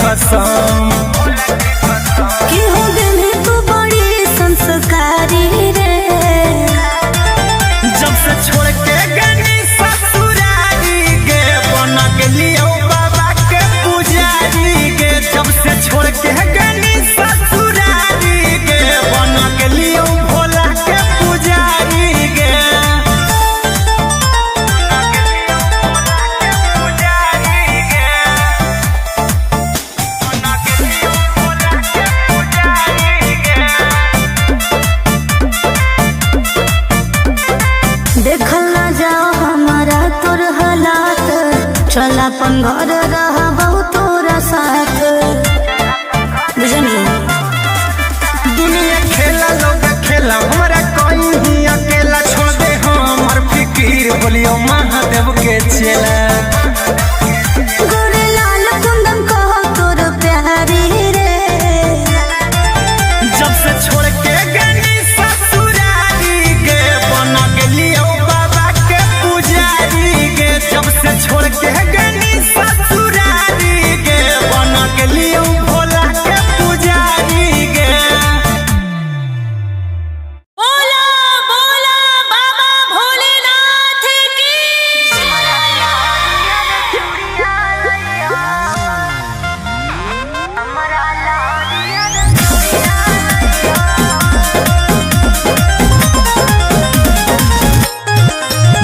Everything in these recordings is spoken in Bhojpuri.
कसम कि हो गई तू बड़ी संस्कारी रे। जब से छोड़ के गनी ससुरारी गे बन गेलियो बाबा के पुजारी गे। जब से छोड़ के गनी ससुरारी गे बन गेलियो भोला के पुजारी गे। देखल ना जाओ हमारा तोर हालात, चल अपन घर रहबो तोरा साथ। बुझनी दुनिया खेला लोग खेला हमरा कोई ही अकेला छोड़ दे हमर फिकीर बोलियो महादेव के चेला। गोरे लाल कुंदन कहो तोर प्यारी रे। जब से छोड़ के गनी ससुरारी गे बन गेलियो बाबा के पुजारी गे। जब से छोड़ के गनी ससुरारी गे बन गेलियो भोला के पुजारी गे। बोला बोला बाबा भोलेनाथ की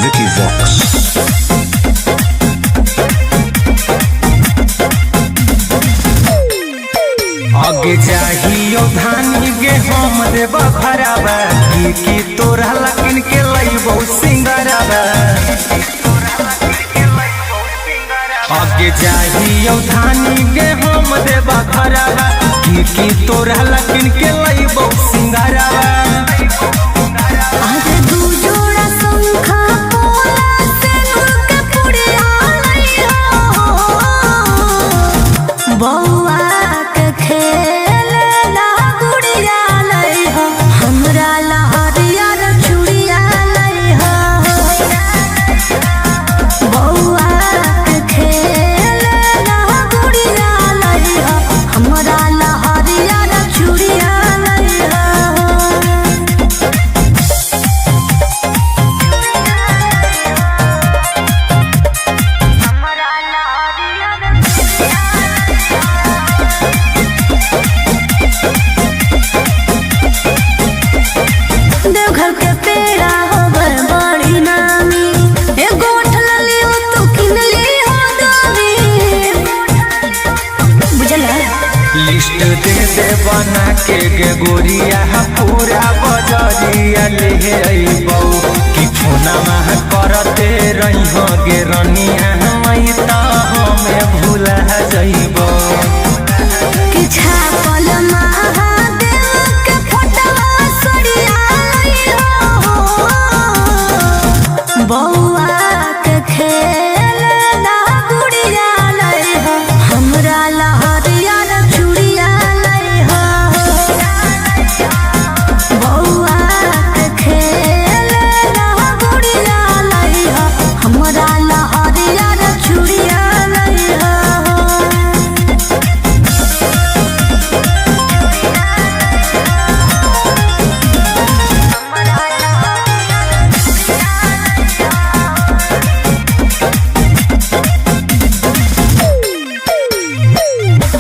Vicky Vox. आगे जाहियो धानी गे हम देव भरावा की तोरा लकिन के लइबो सिंगरावा। आगे जाहियो धानी गे हम देव भरावा की तोरा लकिन के लइबो सिंगरावा। आज दू जोड़ा शंखा पोला से नूर के पुड़िया लइहो। बौआ के खेलना गुड़िया लइहो, हमरा लहरिया रे चूड़िया लइहो। बौआ के खेलना गुड़िया लइहो, हमरा लहरिया रे चूड़िया लइहो। देवघर के पेड़ा होवे बड़ी नामी, एगो उठलली हो तू किनली हो दामी। बुझला लिस्ट दे दे बना के गे गोरिया पूरा बजरिया ले अइबौ कि फोनमा करते रहिहो गे रनिया मई त हमें भूला जइबौ। कि छापल महादेव के फोटवा सरिया लइहो। बौआ के खेलना गुड़िया लइहो, हमरा लहरिया रे चूड़िया लइहो। बौआ के खेलना गुड़िया लइहो, हमरा लहरिया रे चूड़िया लइहो।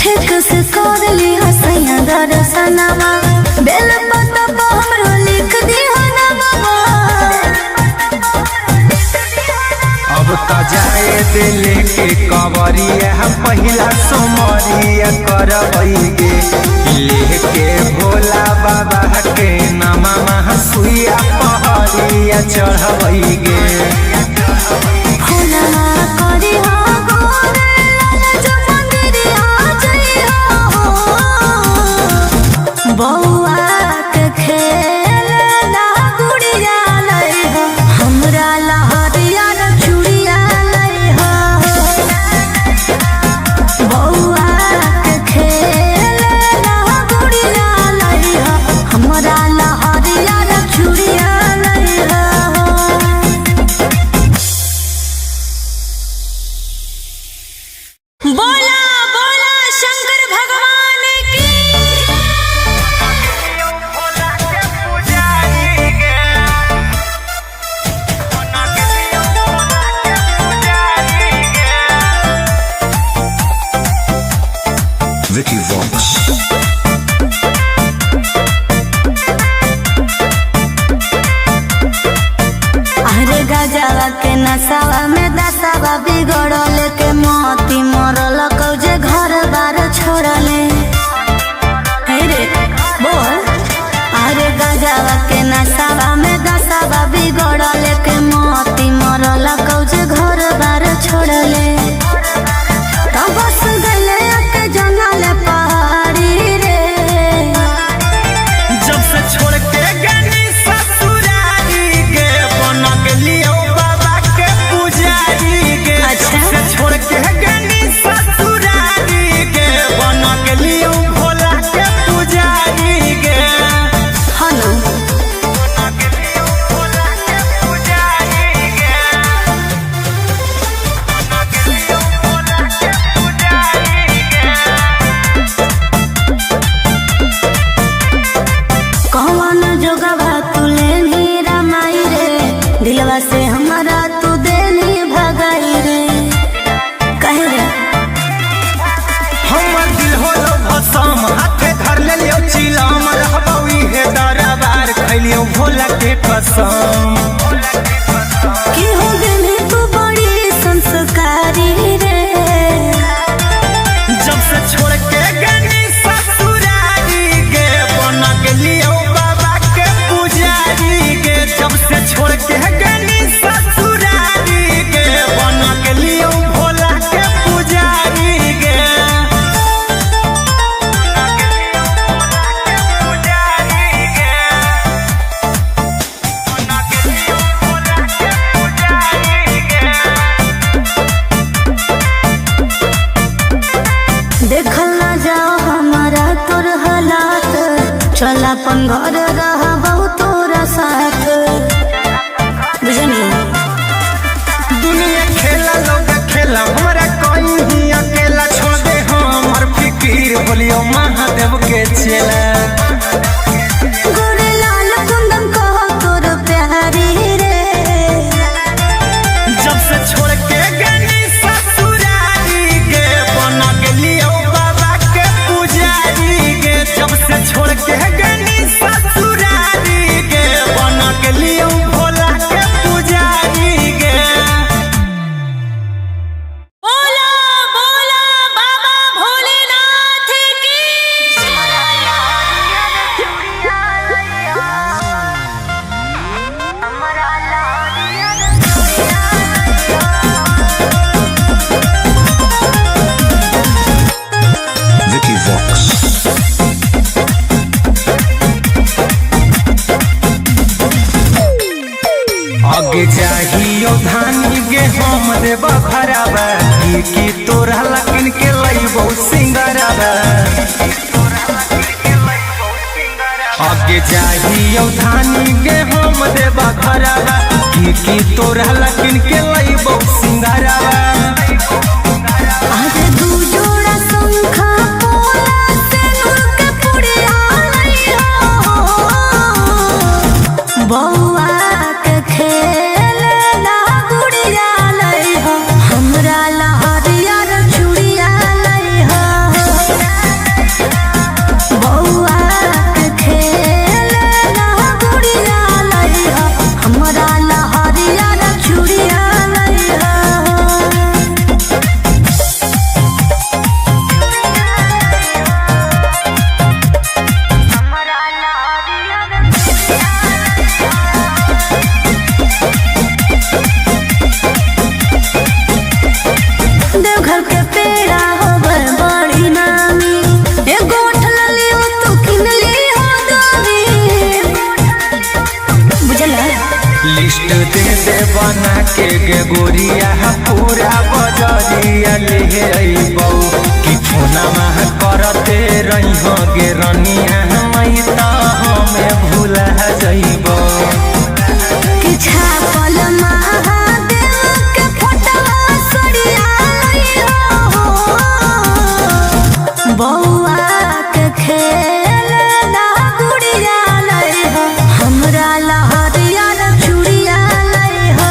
ठीक से कर ली हसैया दर्शनमा, बेल पत्ता पर हमरो लिख दी हो नमवा। अब त जाए दिल के कवरिया पहिला सोमरिया करबै गे लेके भोला बाबा के नमा सुइया पहरिया चढ़बै गे। फूलना करी हो गोरे लाल जो मंदिरिया जइहो। बौआ के खेलना गुड़िया लइहो, हमरा लहरिया रे चूड़िया लइहो। बौआ के खेलना गुड़िया लइहो, हमरा लहरिया रे चूड़िया लइहो। गजवा के नसावा में दसावा बिगड़ल के मोती मरल कौजे घर बार छोड़ले। रे बोल अरे गजवा के नसावा में दसावा बिगड़ल के मोती मरल कौजे घर बार छोड़ले। तो बस गले के जंगल पहाड़ी रे जब से छोड़ के गनी ससुरारी गे बन गेलियो बाबा के पुजारी गे। अच्छा। जब से छोड़ के गनी ससुरारी गे बन गेलियो भोला के पुजारी गे। हनु बन गेलियो भोला के पुजारी गे। बन गेलियो भोला के पुजारी गे। कौन जोगवा तुले नीरा माई रे दिलवा से हमारा तू देनी भगाई रे कहे रे हमर दिल होलो भसम हाथे धर लेलियो चिलम रहबौ इहे दरबार खैलियो भोला के कसम। कि हो गनी तू बड़ी संस्कारी रे जब से छोड़ के गनी ससुरारी गे बन गेलियो बाबा के पुजारी गे। जब से छोड़ के गनी ससुरारी गे बन गेलियो भोला के पुजारी गे। देखल ना जाओ हमारा तोर हालात चल अपन घर रहबौ तोरा साथ बुझनी। दुनिया खेला लोग खेला हमरा कहीं अकेला छोड़ दे हमर फिकीर बोलियो महादेव के चेला। गोरे लाल कुंदन कहो तोर प्यारी रे जब से छोड़ के गनी ससुरारी गे बन गेलियो बाबा के पुजारी गे। जब से छोड़ के गनी ससुरारी गे बन गेलियो भोला के पुजारी गे। बोला बोला बाबा भोलेनाथ की Vicky Vox. आगे चाहियो धानी गे हम देबा भराबा की तोरा लकिन के लइबो सिंगराबा। आगे चाहियो धानी गे हम देबा भराबा की तोरा लकिन के लइबो सिंगराबा। आज दू जोड़ा शंखा पोला से नूर के पुड़िया लइहो बौआ के खेलना गुड़िया लइहो हमरा लहरिया रे चूड़िया लइहो बौआ के खेलना गुड़िया लइहो हमरा लहरिया रे चूड़िया लइहो। देवघर के पेड़ा होवे बड़ी नामी एगो ठललियो तू किनली हो दामी बुझला। लिस्ट दे दे बना के गे गोरिया पूरा बजरिया ले अइबौ कि फोनमा करते रहिहो गे रनिया मई त हमें भूला जइबौ। कि छापल महादेव के फोटवा सड़िया लइहो बौआ के खेलना गुड़िया लइहो हमरा लहरिया रे चूड़िया लइहो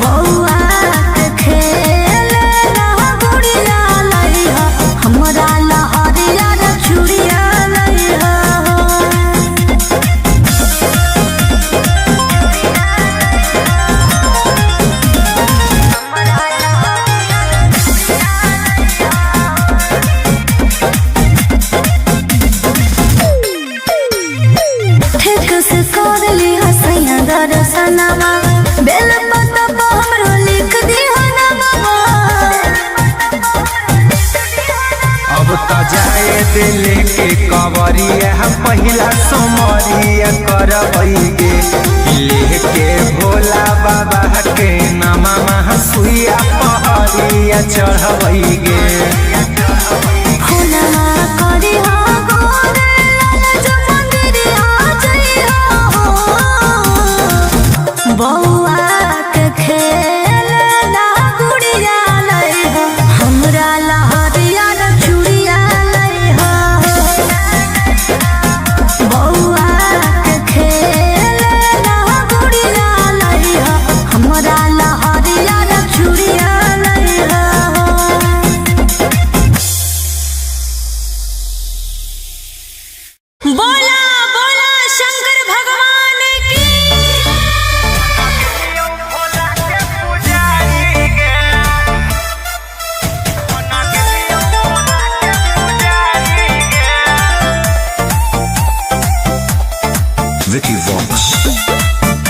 बौआ के खेलना गुड़िया लइहो हमरा लहरिया सजनवा बेल पत्ता पर हमरो लिख दिहो नमवा। अब त जाए दिल के कवरिया पहिला सोमरिया करबैगे लेके भोला बाबा के नामा सुइया पहरिया चढ़बैगे। फुलवा करी हो गोरे लाल जो मंदिरिया जइहो बौआ के खेल ना गुड़िया लइहो हमरा लहरिया न चूड़िया लइहो बौआ के खेल ना गुड़िया लइहो हमरा लहरिया न चूड़िया लइहो। बोला बोला शंकर भगवान की। Vicky Vox.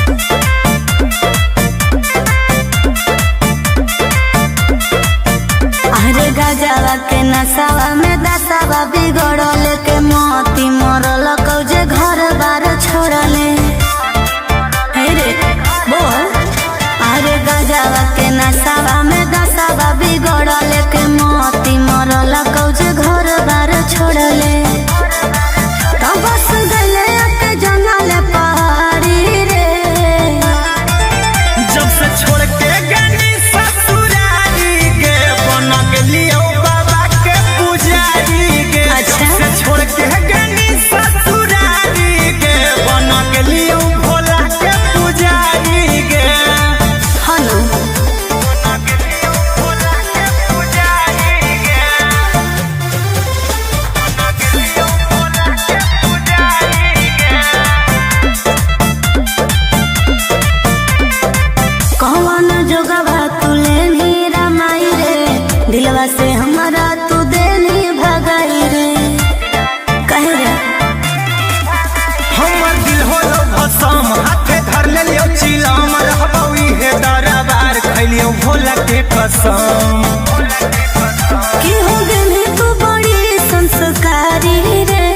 अरे गजवा के नसावा में दसावा बिगड़ल के मोती मरल कौजे घर बार छोड़ले। हे रे बोल। अरे गजवा के नसावा में दसावा बिगड़ल के मोती मरल कौजे घर बार छोड़ले। तो बस गले के जंगल पहाड़ी रे जब से छोड़ के गनी ससुरारी गे बन गेलियो बाबा के पुजारी गे। अच्छा। जब से छोड़ के गनी ससुरारी गे बन गेलियो भोला के पुजारी गे। हनु बन गेलियो भोला के पुजारी गे। बन गेलियो भोला के पुजारी गे। कौन जोगवा तुले नी रमाई रे दिलवा से हमारा तू देनी भगाई रे कहे रे हमर दिल होलो भसम हाथे धर लेलियो चिलम रहबौ इहे दरबार खैलियो भोला के कसम। कि हो गेली तू बड़ी संस्कारी रे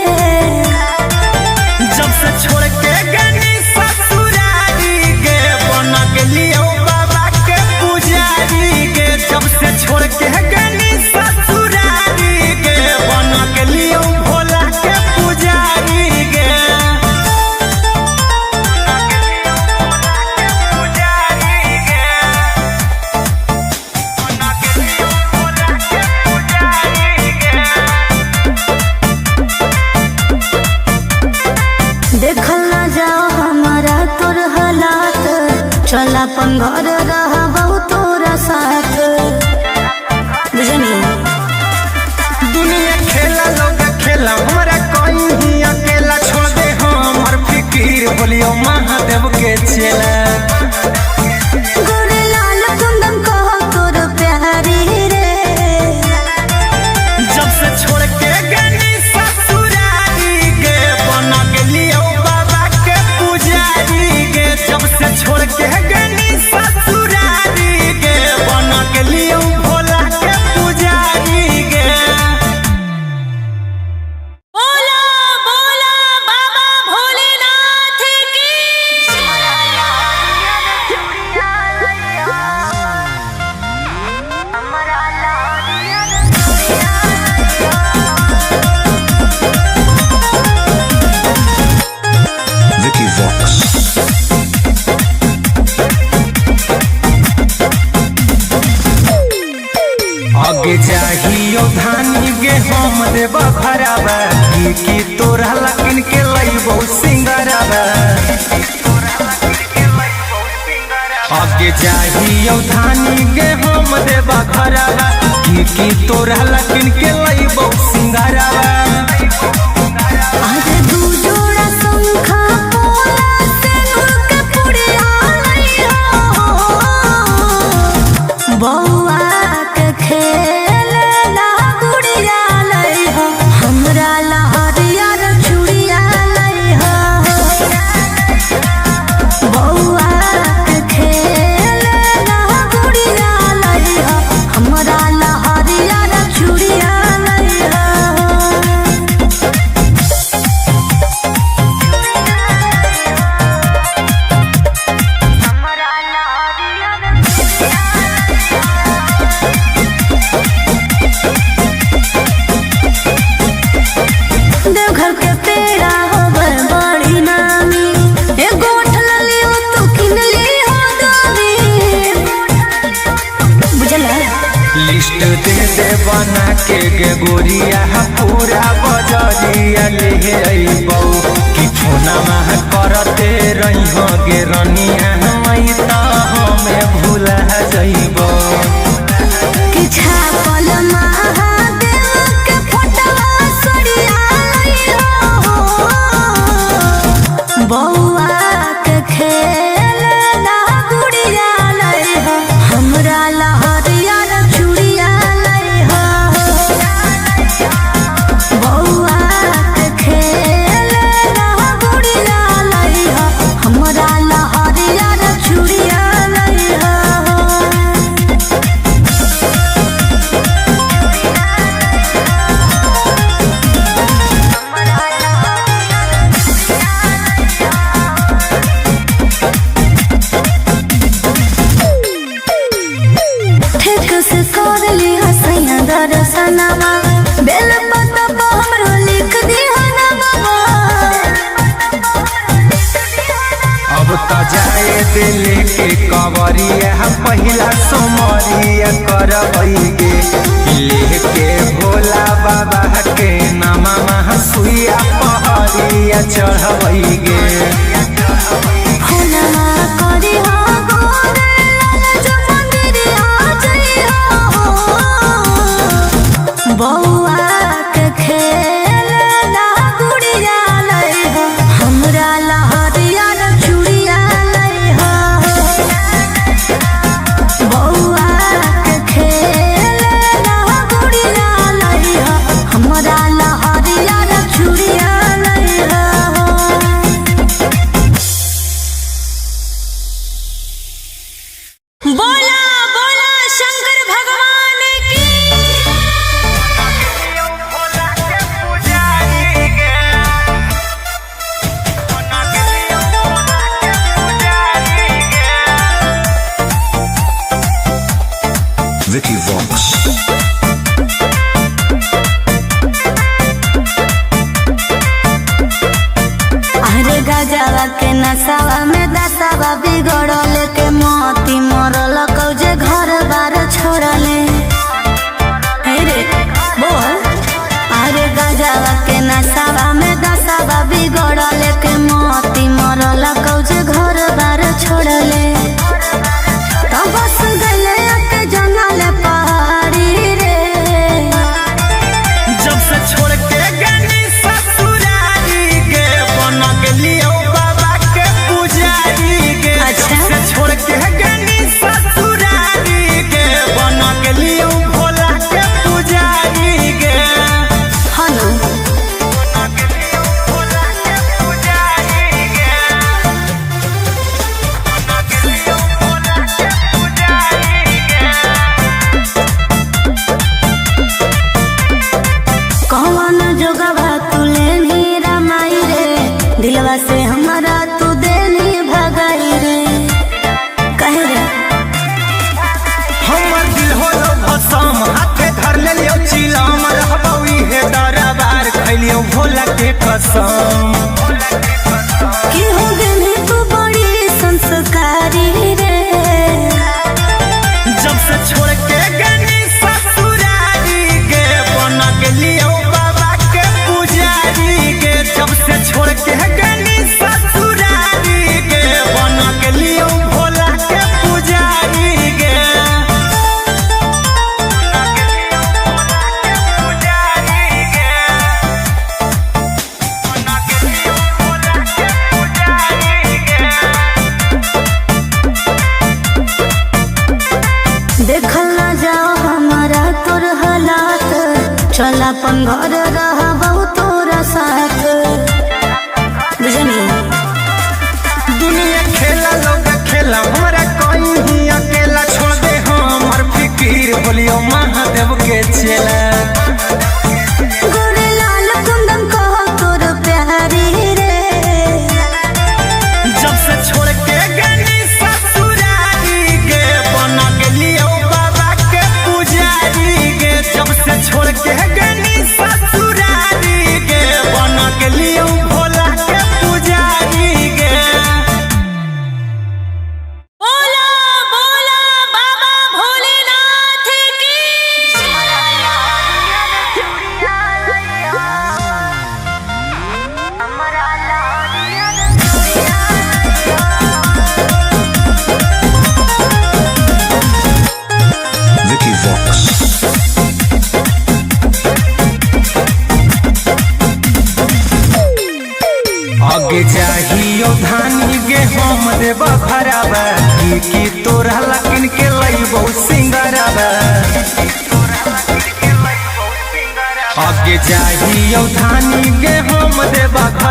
जब से छोड़ के गनी ससुरारी गे बन गेलियो बाबा के पुजारी गे। जब से छोड़ के गनी ससुरारी गे बन गेलियो भोला के पुजारी गे। पुजारी गे बन गेलियो भोला के पुजारी गे। देखल ना जाओ हमारा तोर हालात चल अपन घर रहबौ तोरा साथ बुझनी। दुनिया खेला लोग खेला हमरा कोई ही अकेला छोड़ दे हमर फिकीर बोलियो महादेव के चेला। गोरे लाल कुंदन कहो तोर प्यारी रे जब से छोड़ के गनी ससुरारी गे बन गेलियो बाबा के पुजारी गे। जब से छोड़ के गनी ससुरारी गे बन गेलियो भोला के पुजारी गे। बोला बोला बाबा भोलेनाथ की। Vicky Vox. आगे जाहियो धानी गे हम देव भरावा की तोरा लकिन के लइबो सिंगरावा। आगे जाहियो धानी गे हम देव भरावा की तोरा लकिन के लइबो सिंगरावा। आज दू जोड़ा शंखा पोला सिंदूर के पुड़िया लइहो बौआ के खेल ना गुड़िया लइहो हमरा लहरिया न चूड़िया लइहो बौआ गे गोरिया पूरा बजरिया ले अइबौ कि फोनमा करते रही गे रनिया मई त हमें भूला जइबौ कि छापल महादेव के फोटवा सड़िया लइहो बौआ के खेल ना गुड़िया लइहो हमरा लहरिया चूड़िया लइहो बौआ के खेल ना गुड़िया लइहो हमरा लहरिया चूड़िया लइहो ठीक से कर ली हसैया दर्शनमा बेल पत्ता पर हमरो लिख दिहा ना बाबा अब त जाए दिल के कवरिया पहिला सोमरिया करबै गे लेके भोला बाबा के नामा सुइया पहरिया चढ़बै गे फुलवा करी हो गोरे लाल जो मंदिरिया जइहो बौआ के खेल ना गुड़िया लइहो हमरा लहरिया चूड़िया लइहो बौआ के खेल ना गुड़िया लइहो हमरा लहरिया चूड़िया लइहो बोला बोला शंकर भगवान की Vicky Vox. अरे गजवा के नसावा में दसावा बिगड़ल के मोती मरल कौजे घर बार छोड़ले हे रे बोल अरे गजवा के नसावा में दसावा बिगड़ल के मोती मरल कौजे घर बार छोड़ले तो बस गले के जंगल पहाड़ी रे जब से छोड़ के गनी ससुरारी गे बन गेलियो बाबा के पुजारी गे अच्छा। जब से छोड़ के गनी ससुरारी गे बन गेलियो भोला के पुजारी गे हनु बन गेलियो भोला के पुजारी गे बन गेलियो भोला के पुजारी गे कौन जोगवा तुले नीरा माई रे दिलवा से हमारा तू देनी भगाई रे कहे रे हमर दिल होलो भसम हाथे धर लेलियो चिलम रहबौ इहे दरबार खैलियो भोला के कसम कि हो गेली तू बड़ी संस्कारी रे जब से छोड़ के गनी ससुरारी गे बन गेलियो बाबा के पुजारी गे जब से छोड़ के गनी ससुरारी गे बन गेलियो भोला के पुजारी गे देखल ना जाओ हमारा तोर हालात चल अपन घर रहबौ तोरा साथ बुझनी दुनिया खेला लोग खेला हमरा कोई ही अकेला छोड़ दे हमर फिकीर बोलियो महादेव के चेला गोरे लाल कुंदन कहो तोर प्यारी रे जब से छोड़ के गनी ससुरारी गे बन गेलियो बाबा के पुजारी गे जब से छोड़ के गनी ससुरारी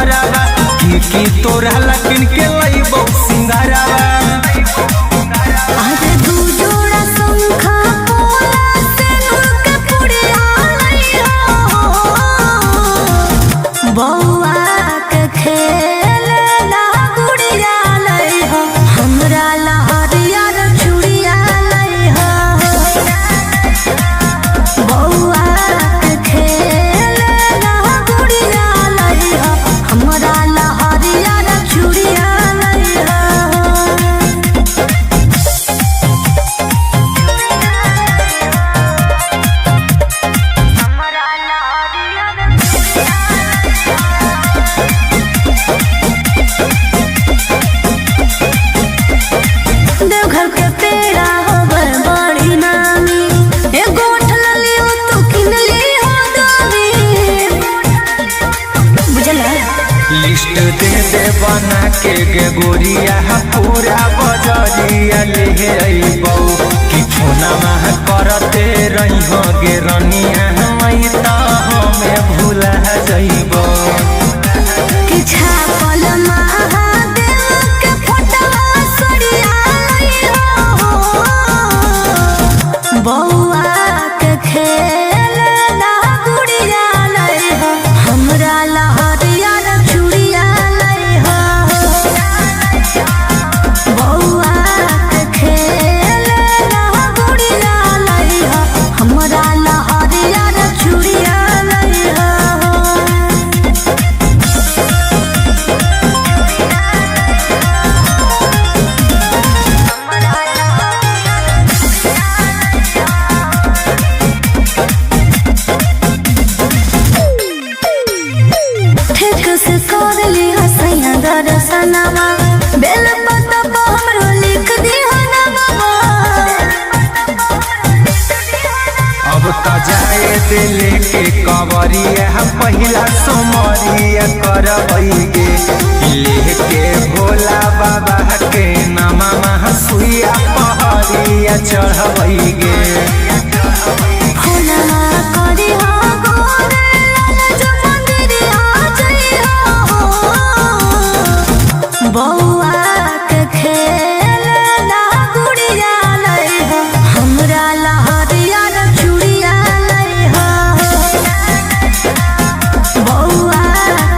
घरवा की तोरा लकिन के लइबो सिंगारवा अरे दू जोड़ा शंखा पोला से नुक पुड़िया लइहो बौआ के खेल ला गुड़िया लइहो हमरा लहरिया रे चूड़िया लइहो बौआ के खेल ला गुड़िया लइहो हमरा लहरिया रे चूड़िया लइहो देवघर के पेड़ा होबर बड़ी नामी एगो ठलली हो तू किनली हो दामी बुझला लिस्ट दे बना के गे गोरिया पूरा बजरिया ले अइबौ कि फोनमा करते रहिहो गे रनिया हमै त हमें भूला जइबौ कि छापल महादेव के फोटवा सरिया लइहो बौआ के खेल ला गुड़िया लइहो हमरा लहरिया रे चूड़िया लइहो बौआ के खेल ला गुड़िया लइहो हमरा लहरिया रे चूड़िया लइहो ठीक से कर ली हसैया दर्शनमा बेल पत्ता पर हमरो लिख दी हनवा अब त जाए दिल के कवरिया पहिला सोमरिया करबै गे लेके भोला बाबा के नामा सुइया पहरिया चढ़बै गे फूलना करी हो गोरे लाल जो मंदिरिया जइहो बौआ के खेल ला गुड़िया लइहो हमरा लहरिया रे चूड़िया लइहो बौआ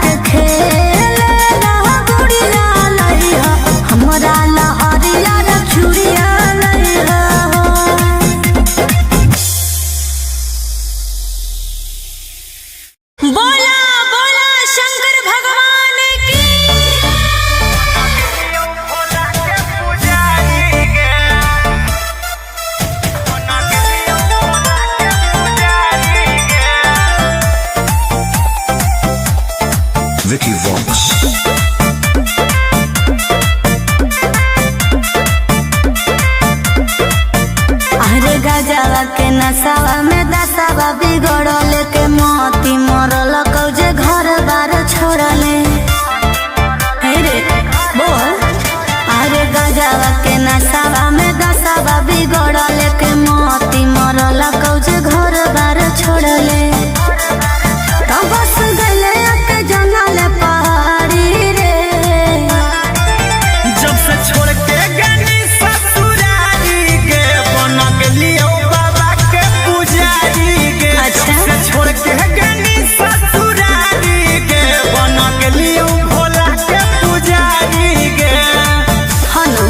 के खेल ला गुड़िया लइहो हमरा लहरिया रे चूड़िया लइहो बोला बोला शंकर भगवान की Vicky Vox. अरे गजवा के नसावा में दसावा बिगड़ल के मोती मरल कौजे घर बार छोड़ले हे रे बोल अरे गजवा के नसावा में दसावा बिगड़ल के मोती मरल कौजे घर बार छोड़ले तो बस गले के जंगल पहाड़ी रे जब से छोड़ के गनी ससुरारी के बन गेलियो बाबा के पुजारी के अच्छा। जब से छोड़ के गनी ससुरारी के बन गेलियो भोला के पुजारी के हनु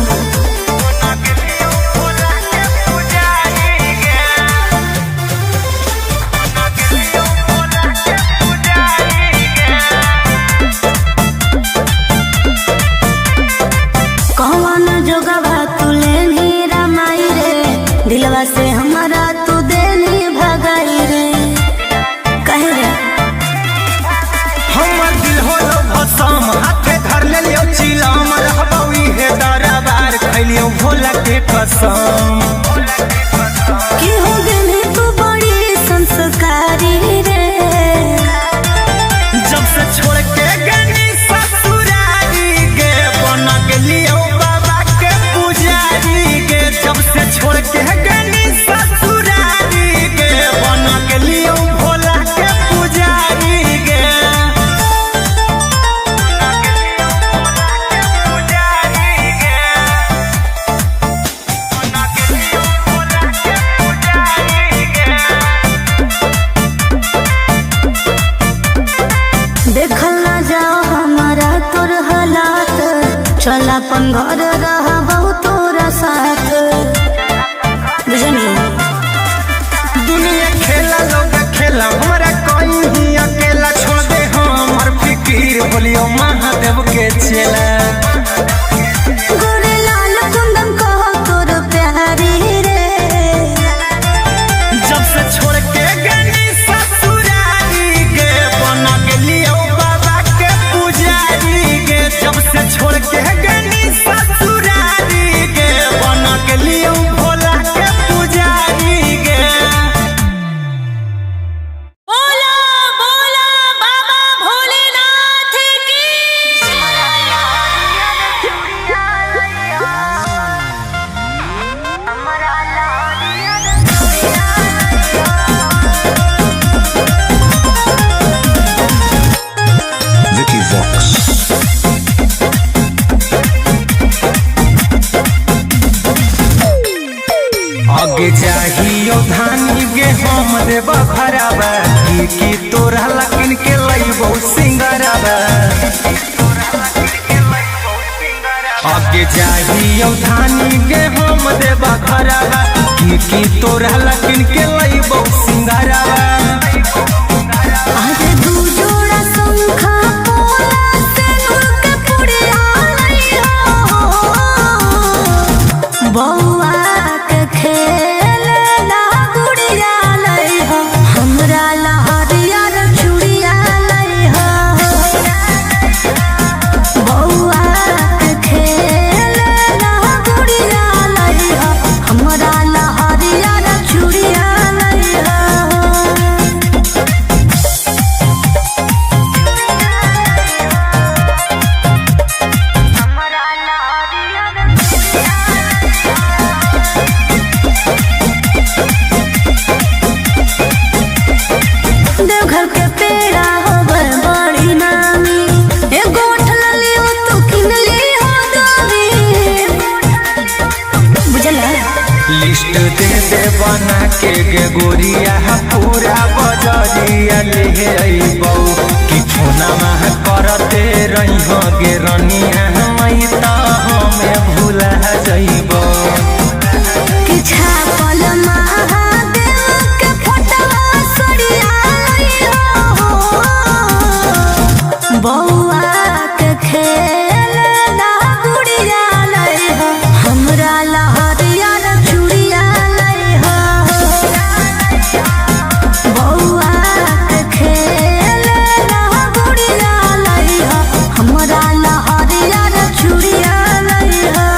अपन घर रहबो तोरा साथ बुझनी दुनिया खेला लोग खेला हमरा कोई ही अकेला छोड़ दे हमर फिकीर बोलियो महादेव के चेला गोरे लाल कुंदन कहो तोर प्यारी रे जब से छोड़ के गनी ससुरारी गे बना के लियो बाबा के पुजारी गे जब से छोड़ के गनी ससुरारी गे बना के लियो भोला के पुजारी गे बोला बोला बाबा भोलेनाथ की Vicky Vox. आगे चाहियो धानी गे हम देव भराबा की तोरा लकिन के लइबो सिंगराबा आगे चाहियो धानी गे हम देव भराबा की तोरा लकिन के लइबो सिंगराबा आज दू जोड़ा शंखा पोला सिंदूर के पुड़िया लइहो बौआ के खेलना गुड़िया लइहो हमरा लहरिया रे चूड़िया लइहो बौआ के खेलना गुड़िया लइहो हमरा लहरिया रे चूड़िया लइहो देवघर के पेड़ा होवे बड़ी नामी एगो ठलली हो तू किनली हो दामी बुझला लिस्ट दे दे बना के गे गोरिया पूरा बजरिया ले अइबौ कि फोना में करते रही हो गे रनिया मई त हमें भूला जइबौ कि छापल महादेव के फोटवा सड़िया लइहो बौआ के खेलना गुड़िया लइहो हमरा लहरिया रे चूड़िया लइहो बौआ के खेलना गुड़िया लइहो हमरा लहरिया रे चूड़िया लइहो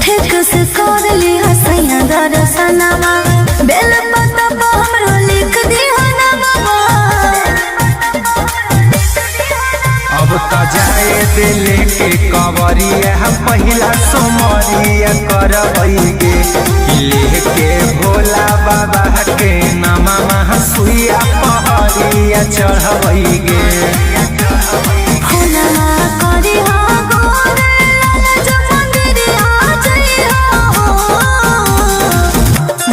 ठीक से कर ली हसैया दर्शनमा बेल पत्ता पर हमरो लिख दी नामा अब त जाए दिले के कवरिया पहिला सोमरिया करबै गे लेके भोला बाबा के नामा सुइया पहरिया चढ़बै गे फुला करी हो गोरे लाल जो मंदिरिया जइहो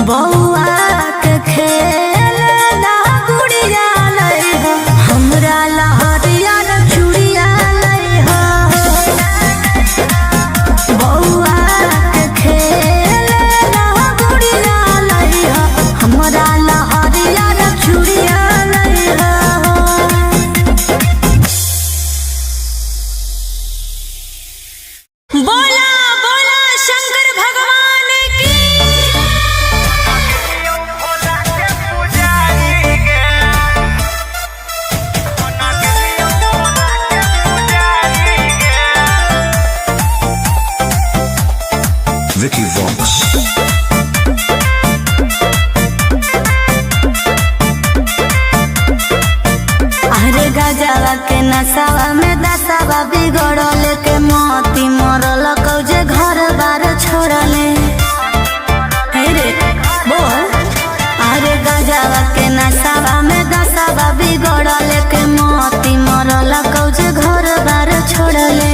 बौआ के खेलना गुड़िया लइहो हमरा लहरिया रे चूड़िया लइहो बौआ के खेलना गुड़िया लइहो हमरा लहरिया रे चूड़िया लइहो बोला बोला शंकर भगवान की Vicky Vox. अरे गजवा के नसावा में दसावा बिगड़ल के मोती मरल कौजे घर बार छोड़ले हे रे बोल अरे गजवा के नसावा में दसावा बिगड़ल के मोती मरल कौजे घर बार छोड़ले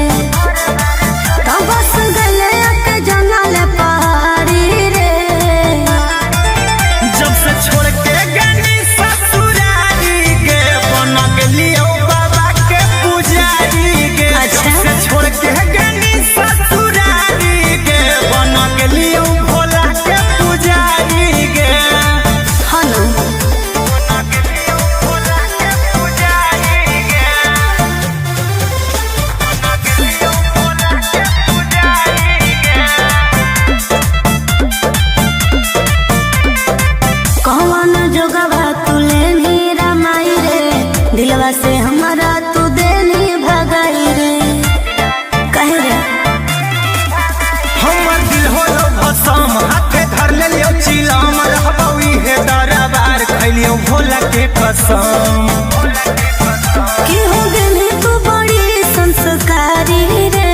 के कसम। कि हो गई तू बड़ी संस्कारी रे,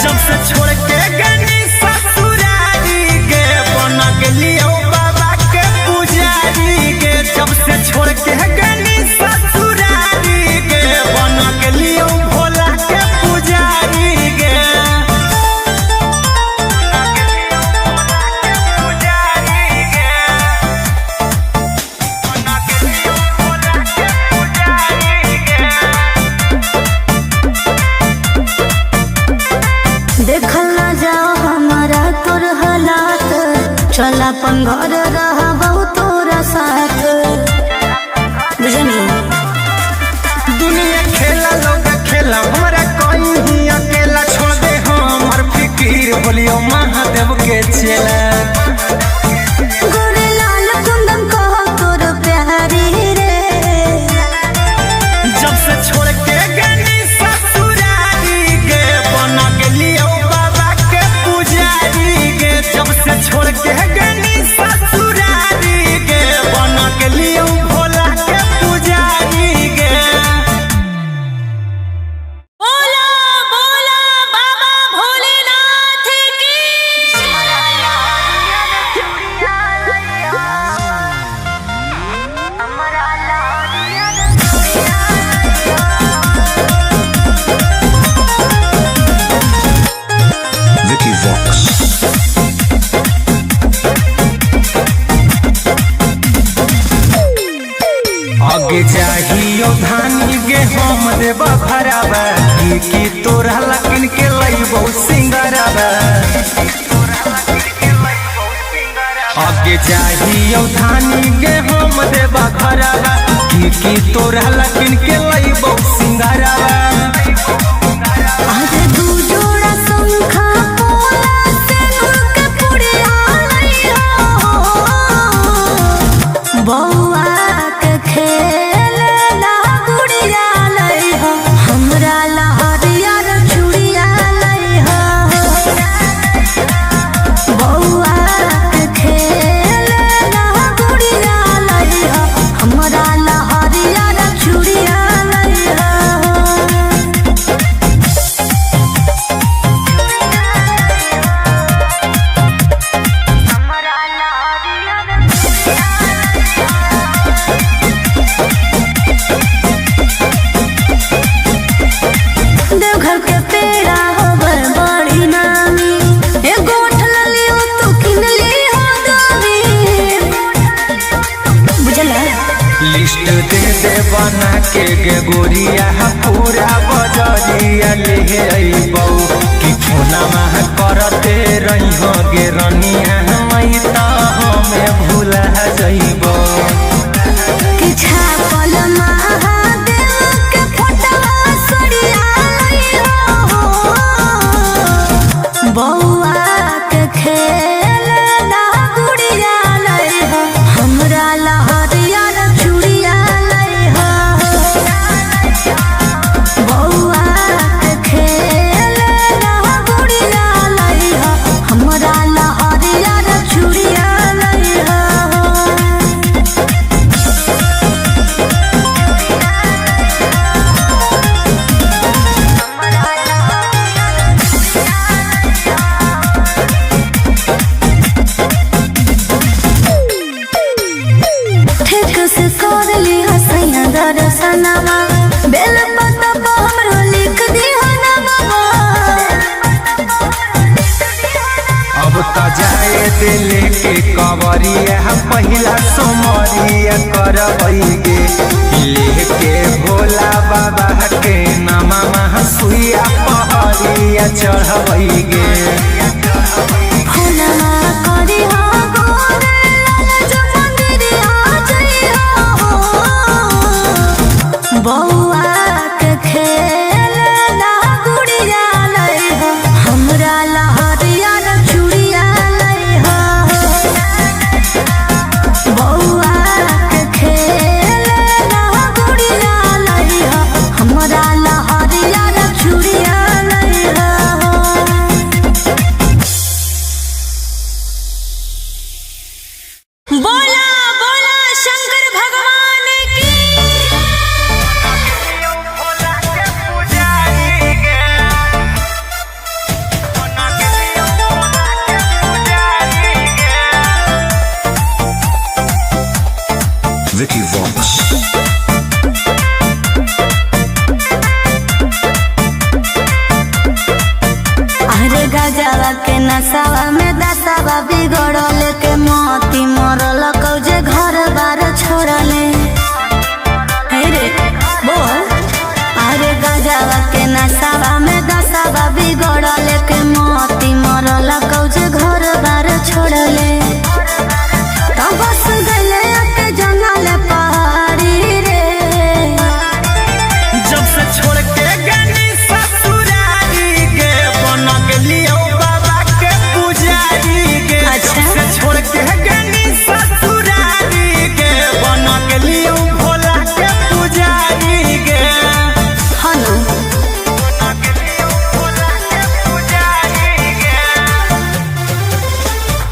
जब से छोड़ के गनी ससुरारी गे बन गेलियो बाबा के पुजारी गे। जब से छोड़ के गनी ससुरारी गे बन गेलियो भोला के पुजारी गे। देखल ना जाओ हमारा तोर हालात, चल अपन घर रहा बहु तोरा साथ। बुझनी दुनिया खेला लोग खेला हमारा कोई ही अकेला छोड़ दे हमर फिकीर बोलियो महादेव के चेला। गोरे लाल कुंदन कहो तोर प्यारी रे, जब से छोड़ के गनी ससुरारी गे बन गेलियो बाबा के पुजारी गे। जब से छोड़ के गनी ससुरारी गे बन गेलियो भोला के पुजारी गे। बोला बोला बाबा भोलेनाथ की। Vicky Vox. आगे चाहियो धानी गे हम देबा भराबा की तोरा लकिन के लइबो सिंगराबा। आगे चाहियो धानी गे हम देबा भराबा की तोरा लकिन के लइबो सिंगराबा। आज दू जोड़ा शंखा पोला सिंदूर के पुड़िया लइहो, बौआ के खेलना गुड़िया लइहो, हमरा ला हरियर चूड़िया लइहो। बौआ के खेलना गुड़िया लइहो, हमरा ला हरियर चूड़िया लइहो। देवघर के पेड़ा होवे बड़ी नामी, एगो उठलली हो तू किनली हो दामी। बुझला लिस्ट दे दे बना के गे गोरिया पूरा बजरिया ले अइबौ कि फोना मह करते रही हो गे रनिया मई त हमें भूला जइबौ। कि छापल महादेव के फोटवा सड़िया लइहो, बौआ के खेलना गुड़िया लइहो, हमरा ला हरियर चूड़िया लइहो। बौआ के खेलना गुड़िया लइहो, हमरा ला हरियर चूड़िया लइहो। ठीक से कर ली हसैया दर्शनमा, बेल पत्ता पर हमरो लिख दिहो नमवा। अब त जाए दिल के कवरिया पहिला सोमरिया करबै गे लेके भोला बाबा के नामा मह सुइया पहरिया चढ़बै गे। फुलवा करिहो गोरे लाल जो मंदिरिया जइहो, बौआ के खेलना गुड़िया लइहो, हमरा ला हरियर चूड़िया लइहो। बौआ के खेलना गुड़िया लइहो, हमरा ला हरियर चूड़िया लइहो। Vicky Vox. अरे गजवा के नसावा में दसावा बिगड़ल के मोती मरल कौजे घर बार छोड़ले। हे रे बोल। अरे गजवा के नसावा में दसावा बिगड़ल के मोती मरल कौजे घर बार छोड़ले। तो बस गले के जंगल पहाड़ी रे। जब से छोड़ के गनी ससुरारी गे बन गेलियो बाबा के पुजारी गे। अच्छा। जब से छोड़ के गनी ससुरारी गे बन गेलियो भोला के पुजारी गे। हनु बन गेलियो भोला के पुजारी गे।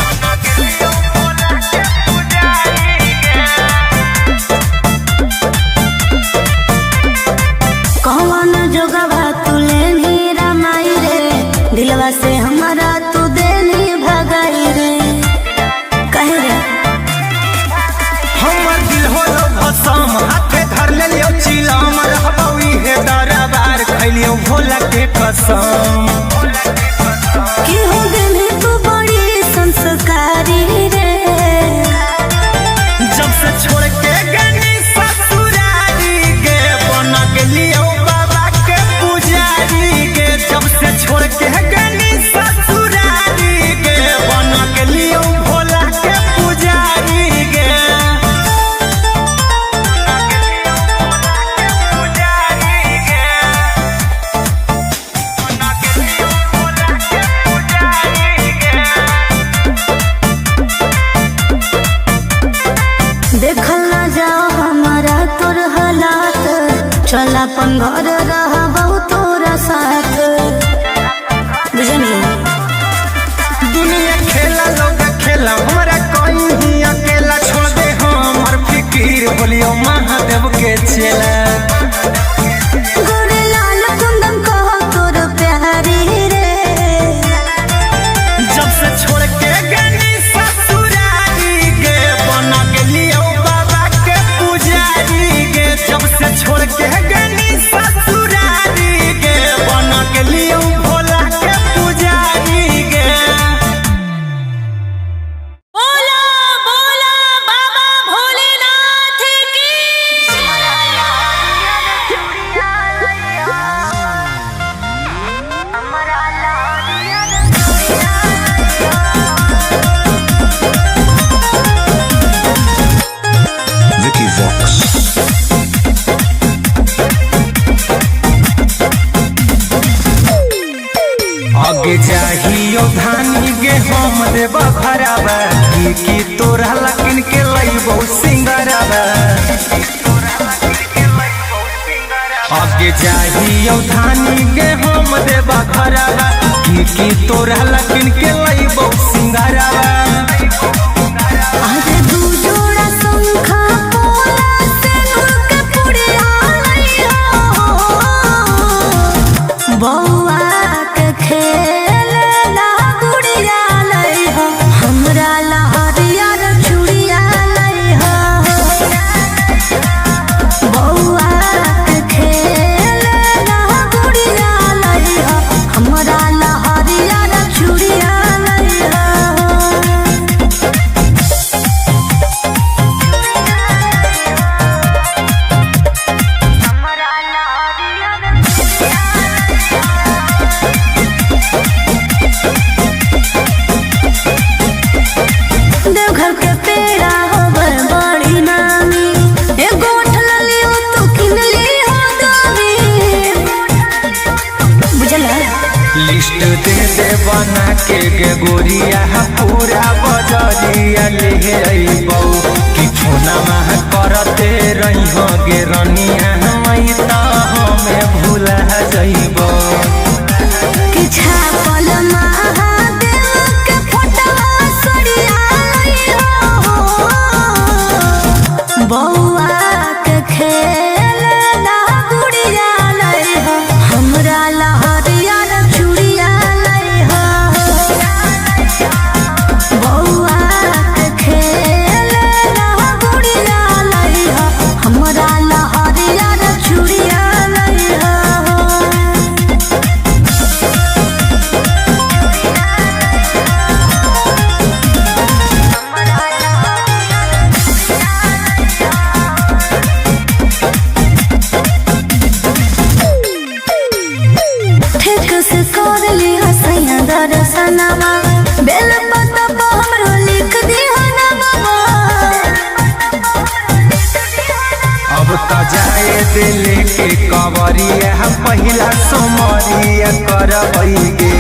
बन गेलियो भोला के पुजारी गे। कौन जोगवा तुले नीरा माई रे। दिलवा से हमारा तू देनी भगाई रे। कहे रे हमर दिल होलो भसम हाथे धर लेलियो चिलम रहबौ इहे दरबार खैलियो भोला के कसम। कि हो गने तू बड़ी संस्कारी रे। जब से छोड़ के गनी ससुरारी गे बन गेलियो बाबा के पुजारी गे। जब से छोड़ के गनी ससुरारी गे बन गेलियो भोला के पुजारी गे। देखल ना जाओ हमारा तोर हालात। चल अपन घर रहबौ तोरा साथ। बुझनी दुनिया खेला लोग खेला हमरा कोई ही अकेला छोड़ दे हमर फिकीर बोलियो महादेव के चेला। गोरे लाल कुंदन कहो तोर प्यारी रे। जब से छोड़ के गनी ससुरारी गे बन गेलियो बाबा के पुजारी गे। जब से छोड़ के गनी ससुरारी गे बन गेलियो भोला के पुजारी गे। बोला बोला बाबा भोलेनाथ की। Vicky Vox. आगे जाहियो धानी गे हम देबा भरावा की तोरा लकिन के लइबो सिंगरावा। आगे जाहियो धानी गे हम देबा भरावा की तोरा लकिन के लइबो सिंगरावा। अरे दू जोड़ा शंखा पोला सिंदूर के पुड़िया लइहो। बौआ के खेलना गुड़िया लइहो। हमरा लहरिया रे चूड़िया लइहो। बौआ के खेलना गुड़िया लइहो। हमरा लहरिया रे चूड़िया लइहो। देवघर के पेड़ा होबर बड़ी नामी। एगो उठल लियो तू किन लियो दामी। बुझला लिस्ट दे दे बना के गे गोरिया पूरा बजरिया ले अइबौ कि फोनमा करते रहिहो गे रनिया मई त हमें भूला जइबौ। कि छापल महादेव के फोटवा सरिया लइहो। बौआ के खेलना गुड़िया लइहो। हमरा लहरिया रे चूड़िया लइहो। बौआ के खेलना गुड़िया लइहो। दर्शनमा बेल पता पर हमरो लिख दिहो नमवा। अब त जाए दिल के कवरिया हम पहिला सोमरिया करबई गे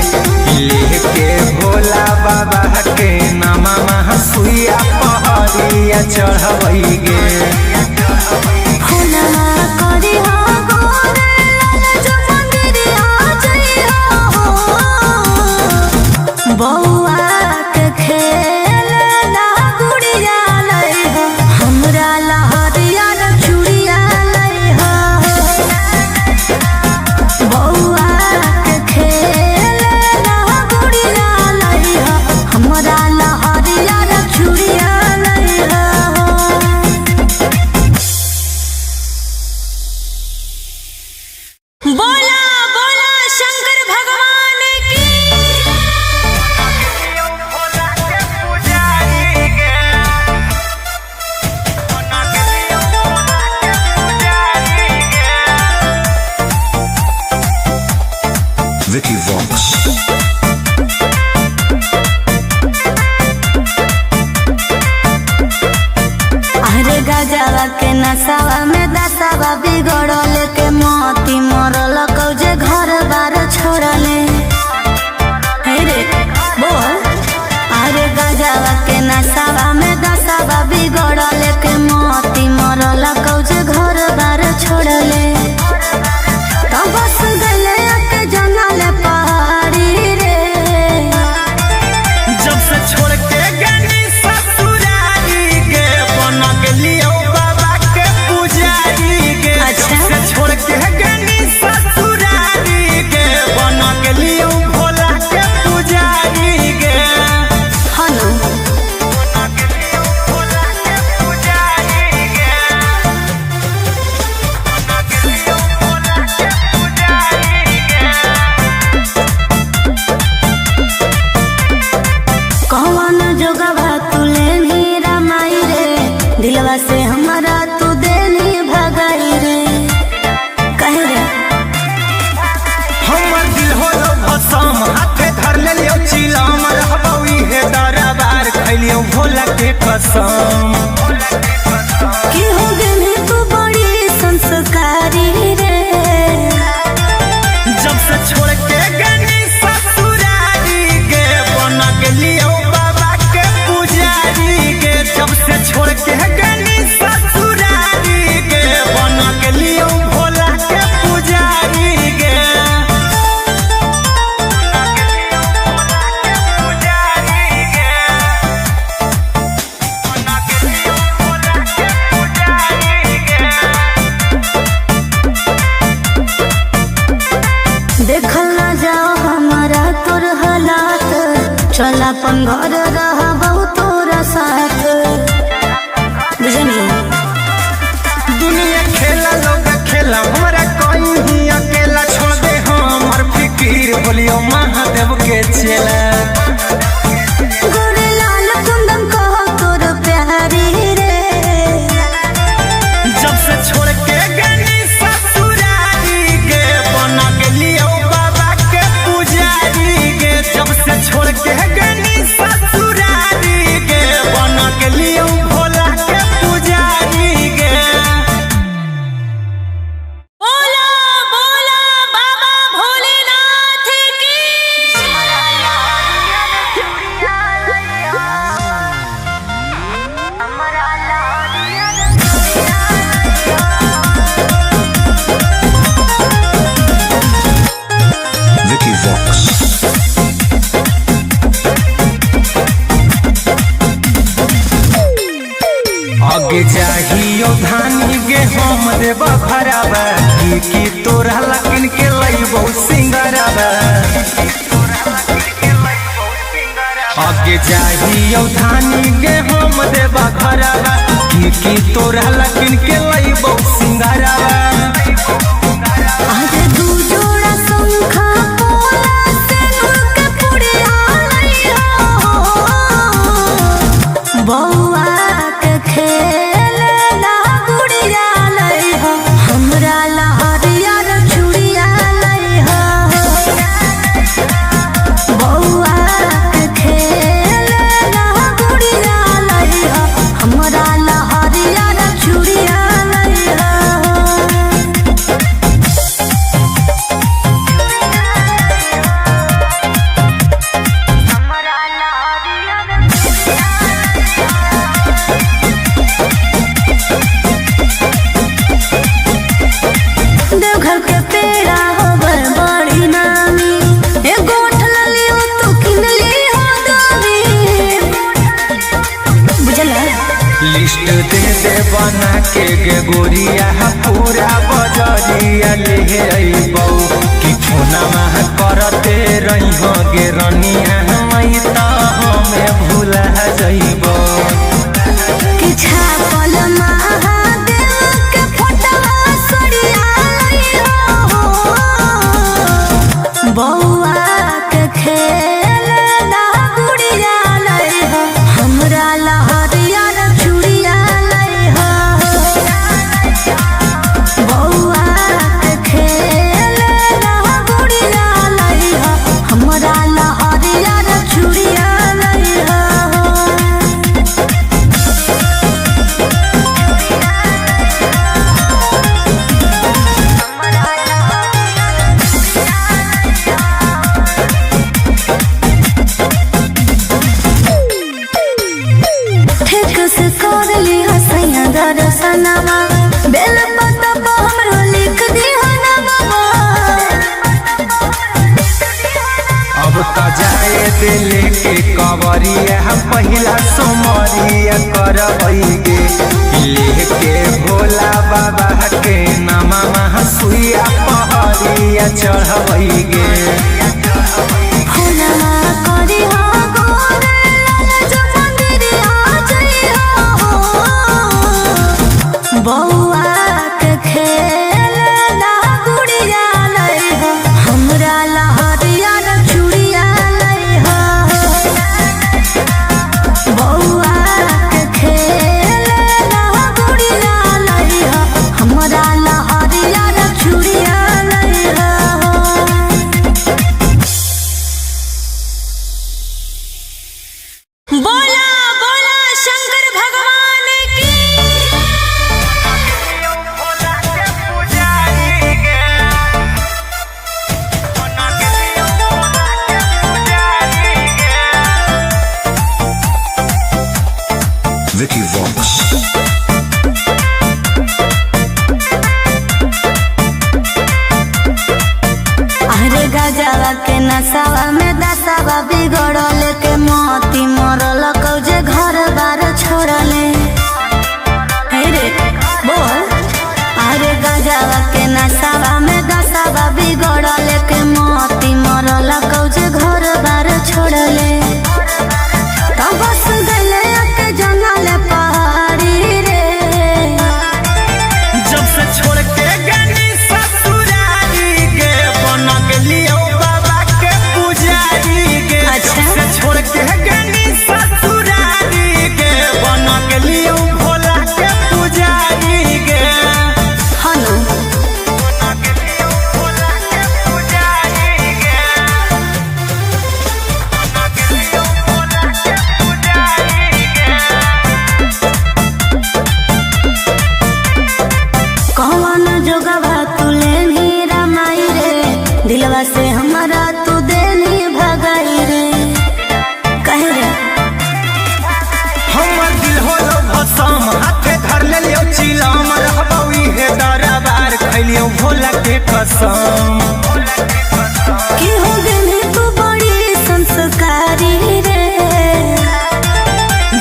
लेके भोला बाबा के नामा सुइया पहरिया चढ़बई गे। हुनमा करी हो गोरे लाल जो मंदिरिया जइहो बौआ के खेल ना गुड़िया लइहो हमरा लहरिया रे चूड़िया लइहो बौआ के खेल ना गुड़िया लइहो हमरा लहरिया रे चूड़िया लइहो। बोला बोला शंकर भगवान की। Vicky Vox. अरे गजवा के नसावा में दसावा बिगड़ल के मोती मरल कौजे घर बार छोड़ले। हे रे बोल। अरे गजवा के नसावा में दसावा बिगड़ल के मोती मरल कौजे घर बार छोड़ले। तो बस गले के जंगल पहाड़ी रे जब से छोड़ के गनी ससुरारी गे बन गेलियो बाबा के पुजारी गे। अच्छा। जब से छोड़ के गनी ससुरारी गे बन गेलियो भोला के पुजारी गे। हनु भोला के पुजारी गे। भोला के पुजारी गे। कौन जोगवा तू लेनी रामाई रे दिलवा से हमारा तू देनी भगाई रे कहे रे हमर दिल होलो भसम हाथे धर लेलियो चिलम रहबई हे दरबार खैलियो भोला के कसम। कि हो गेली तू बड़ी संस्कारी रे जब से छोड़ के गनी ससुरारी गे बन गेलियो बाबा के पुजारी गे। जब से छोड़ के गनी ससुरारी गे बन गेलियो भोला के पुजारी गे। पुजारी गे। पुजारी गे। देखल ना जाओ हमारा तोर हालात चल अपन घर रह तोरा साथ बुझनी। दुनिया खेला लोग खेला हमरा कोई ही अकेला छोड़ दे हमर फिकीर बोलियो महादेव के चेला। गोरे लाल कुंदन कहो तोर प्यारी रे जब से छोड़ के गनी ससुरारी गे बन गेलियो बाबा के पुजारी गे। जब से छोड़ के गनी ससुरारी गे बन गेलियो भोला के पुजारी गे। बोला बोला बाबा भोलेनाथ की। Vicky Vox. आगे जाहियो धानी गे हम देब खराबा की तोरा लकिन के लइबो सिंगराबा। आगे जाहियो धानी गे हम देब खराबा की तोरा लकिन के लइबो सिंगराबा। आज दू जोड़ा शंखा पोला से नूर के पुड़िया लइहो बौआ के खेल ना गुड़िया लइहो हमरा लहरिया रे चूड़िया लइहो बौआ बना के गे गोरिया पूरा बजरिया ले अइबौ कि फोनमा करते रही हो गे रनिया मई त हमें भूला जइबौ कि छापल महादेव के फोटवा सड़िया लइहो बौआ के खेल ना गुड़िया लइहो हमरा लहरिया चूड़िया लइहो बौआ के खेल ना गुड़िया लइहो हमरा लहरिया चूड़िया लइहो ठीक से कर ली हसैया दर्शनमा बेल पतबा हमरो लिख दिहा नमवा अब त जाए दिले के कवरिया पहिला सोमरिया करबै गे लेके भोला बाबा के नामा सुइया पहरिया चढ़बै गे फुलवा करी हो गोरे लाल जो मंदिरिया जइहो बौआ के खेल ना गुड़िया लइहो हमरा लहरिया चूड़िया लइहो बौआ के खेल ना गुड़िया लइहो हमरा लहरिया चूड़िया लइहो बोला बोला शंकर भगवान की Vicky Vox. अरे गजवा के नसावा में दसावा बिगड़ल के मोती मरल कौजे घर बार छोड़ले हे रे बोल अरे गजवा के नसावा में दसावा बिगड़ल के मोती मरल कौजे घर बार छोड़ले तब बस गले के जंगल पहाड़ी रे जब से छोड़ के गनी ससुरारी गे बन गेलियो बाबा के पुजारी गे अच्छा। जब से छोड़ के गनी ससुरारी गे बन गेलियो भोला के पुजारी गे हनु बन गेलियो भोला के पुजारी गे बन गेलियो भोला के पुजारी गे कौन जोगवा तुले नी रमाई रे दिलवा से हमारा तू देनी भगाई रे कहे रे हमर दिल होलो भसम हाथे धर लेलियो चिलम रहबौ इहे दरबार खैलियो भोला के कसम कि हो गेली तू बड़ी संस्कारी रे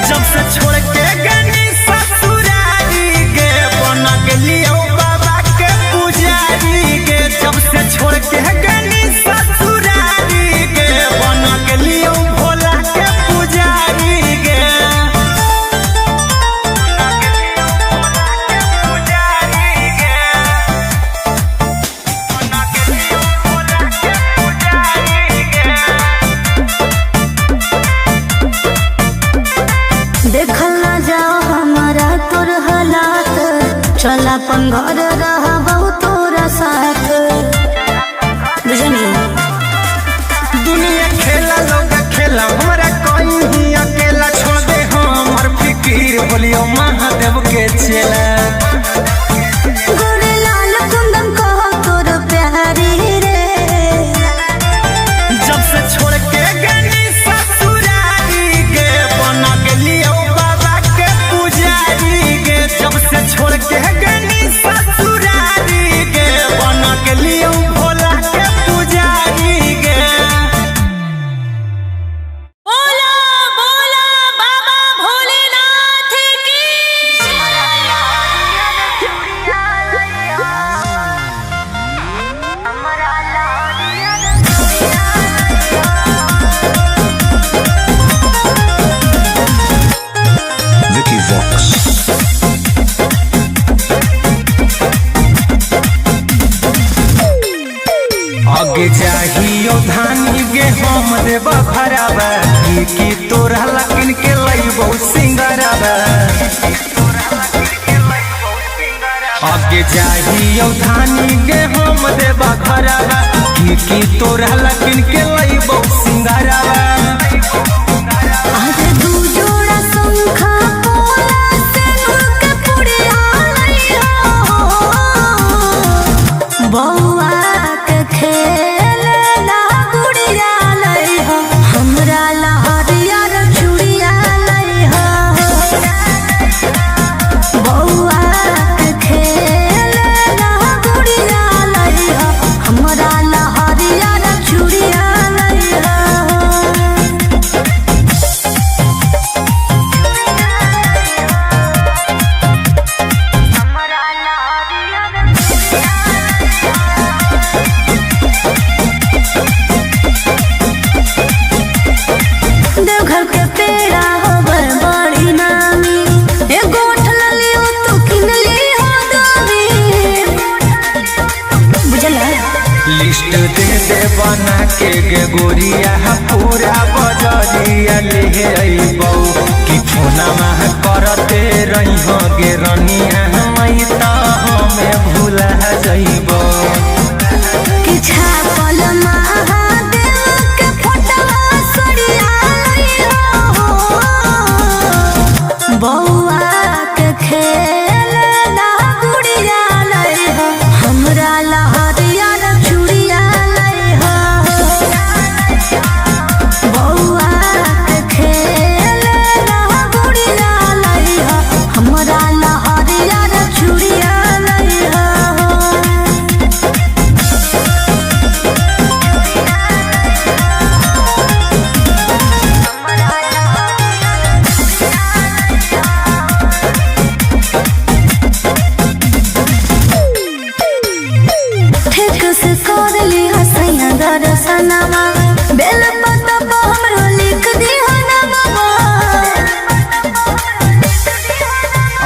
जब से छोड़ के गनी ससुरारी गे बन गेलियो बाबा के पुजारी गे जब से छोड़ के गनी ससुरारी गे बन गेलियो भोला के पुजारी गे बन गेलियो भोला के पुजारी गे बन गेलियो भोला के पुजारी गे देखल ना जाओ हमारा तोर हालात चल अपन घर रहबौ तोरा साथ बुझनी दुनिया खेला लोग खेला हमरा कोई ही अकेला छोड़ दे हमर फिकीर बोलियो महादेव के चेला गोरे लाल कुंदन कहो तोर प्यारी रे जब से छोड़ के गनी ससुरारी गे बन गेलियो बाबा के पुजारी गे जब से छोड़ के गनी ससुरारी गे बन सिंगारावा की तोरा लकिन के लइबो सिंगारावा आगे जाहियो धानी गे हम देबा घरावा की तोरा लकिन के लइबो सिंगारावा आज दू जोड़ा शंखा पोला सेनुर के पुड़िया लइहो बौआ के खेले ला गुड़िया लइहो हमरा ला हरियर चूड़िया लइहो बौआ के खेले ला गुड़िया लइहो हमरा ला हरियर चूड़िया लइहो देवघर के पेड़ा होवे बड़ी नामी एगो ठलली हो तू किनली हो दामी बुझला लिस्ट दे दे बना के गे गोरिया पूरा बजरिया ले अइबौ कि फोना मह करते रही हो गे रनिया मई त हमें भूला जइबौ कि छापल महादेव के फोटवा सड़िया लइहो बौआ के खेले ला गुड़िया लइहो हमरा ला हरियर चूड़िया लइहो बौआ के खेले ला गुड़िया लइहो हमरा ला हरियर चूड़िया लइहो ठीक से कर ली हसैया दर्शनमा बेल पत्ता पर हमरो लिख दी हनवा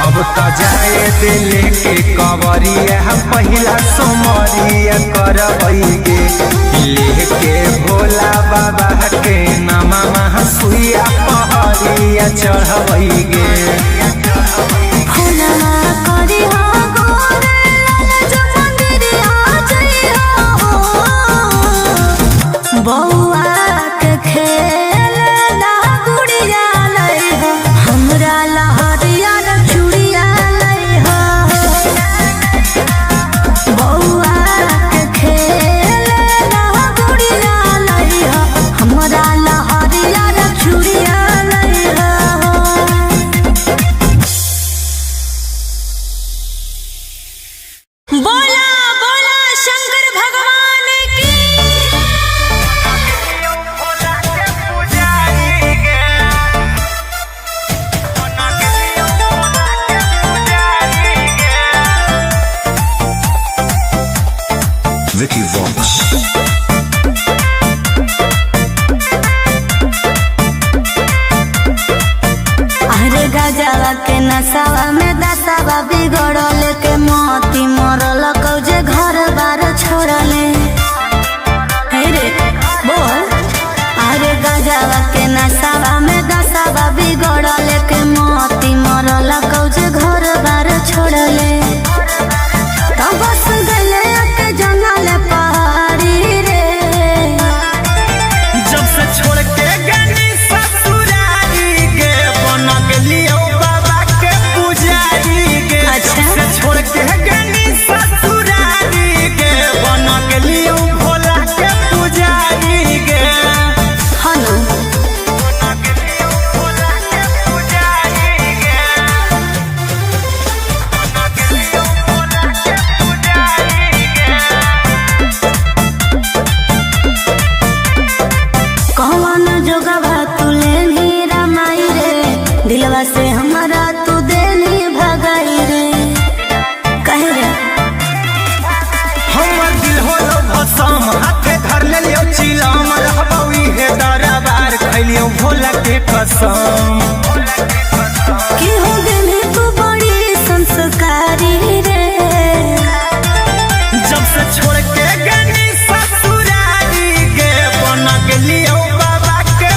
अब त जाए दिल के कवरिया पहिला सोमरिया करबै गे लेके भोला बाबा के नामा सुइया पहरिया चढ़बै गे फोनमा करी हो गोरे लाल जो मंदिरिया जइहो बौआ के खेले ला गुड़िया लइहो हमरा ला हरियर चूड़िया लइहो बौआ के खेले ला गुड़िया लइहो हमरा ला हरियर चूड़िया लइहो बोला बोला शंकर भगवान की Vicky Vox. अरे गजवा के नसावा में दसावा बिगड़ल के मोती मरल कौजे घर बार छोड़ले हे रे बोल अरे गजवा के नसावा में दसावा बिगड़ल के मोती मरल कौजे घर बार छोड़ले तो बस गले के जंगल पहाड़ी रे जब से छोड़ के गनी ससुरारी गे बन गेलियो बाबा के पुजारी गे अच्छा। जब से छोड़ के गनी ससुरारी गे बन गेलियो भोला के पुजारी गे हनु बन गेलियो भोला के पुजारी गे बन गेलियो भोला के पुजारी गे कौन जोगवा तू लेनी रमाई रे दिलवा से हमारा तू देनी भगाई रे कहे रे हमर दिल होलो भसम हाथे धर लेलियो चिलम रहबौ इहे दरबार खैलियो भोला के कसम कि हो गनी तू बड़ी संस्कारी रे जब से छोड़ के गनी ससुरारी गे बन गेलियो बाबा के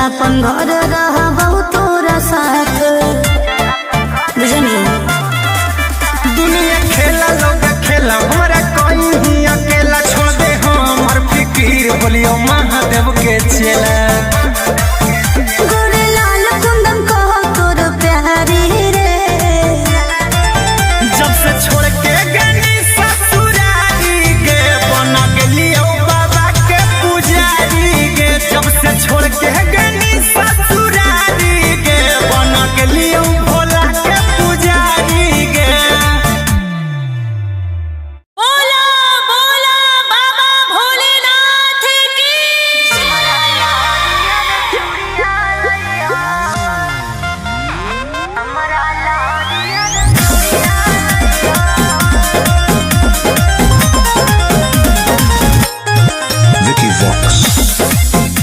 अपन घर रहबौ तोरा साथ बुझनी। दुनिया खेला लोग खेला हमरा कहीं अकेला छोड़ दे हमर फिकीर बोलियो महादेव के चेला। गोरे लाल कुंदन कहो तोर प्यारी रे, जब से छोड़ के गनी ससुरारी गे बन गेलियो बाबा के पुजारी गे। जब से छोड़ के गनी ससुरारी गे बन गेलियो भोला के पुजारी गे। बोला बोला बाबा भोलेनाथ की Vicky Vox.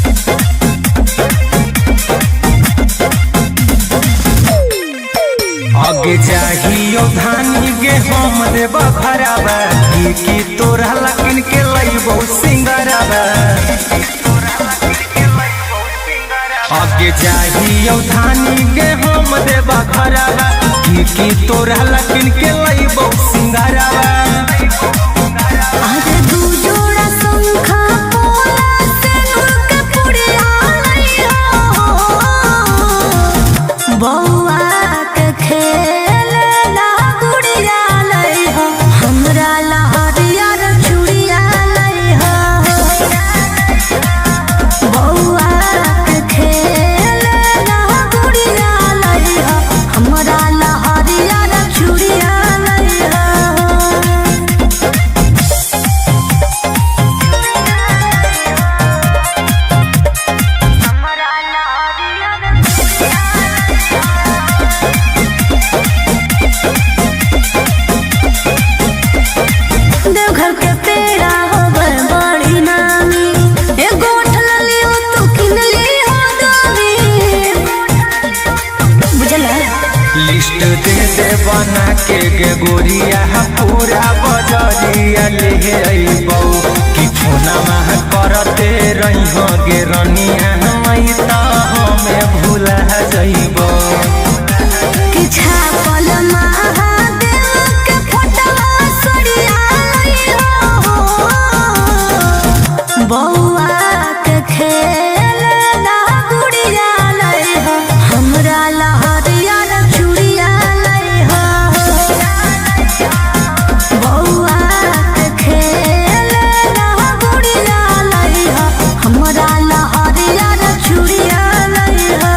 आगे चाहियो धानी गे हम देबा भराबा की तोरा लकिन के लइबो सिंगराबा। आगे चाहियो धानी गे हम देबा भराबा की तोरा लकिन के लइबो सिंगराबा। आगे दू जोड़ा शंखा पोला से के पुड़िया लइहो बौआ के खेलना गुड़िया लइहो हमरा लहरिया रे चूड़िया लइहो बौआ के खेलना गुड़िया लइहो हमरा लहरिया रे चूड़िया लइहो। देवघर के पेड़ा होबै बड़ी नामी एगो उठल लियो तू किन लियो दामी बुझला। लिस्ट दे दे बना के गे गोरिया पूरा बजरिया ले अइबौ कि फोनमा करते रहिहो गे रनिया मई त हमें भूला जइबौ। कि छापल महादेव के फोटवा सरिया लइहो बौआ के खेलना गुड़िया लइहो हमरा लहरिया रे चूड़िया लइहो बौआ के खेलना गुड़िया लइहो हमरा लहरिया रे चूड़िया लइहो।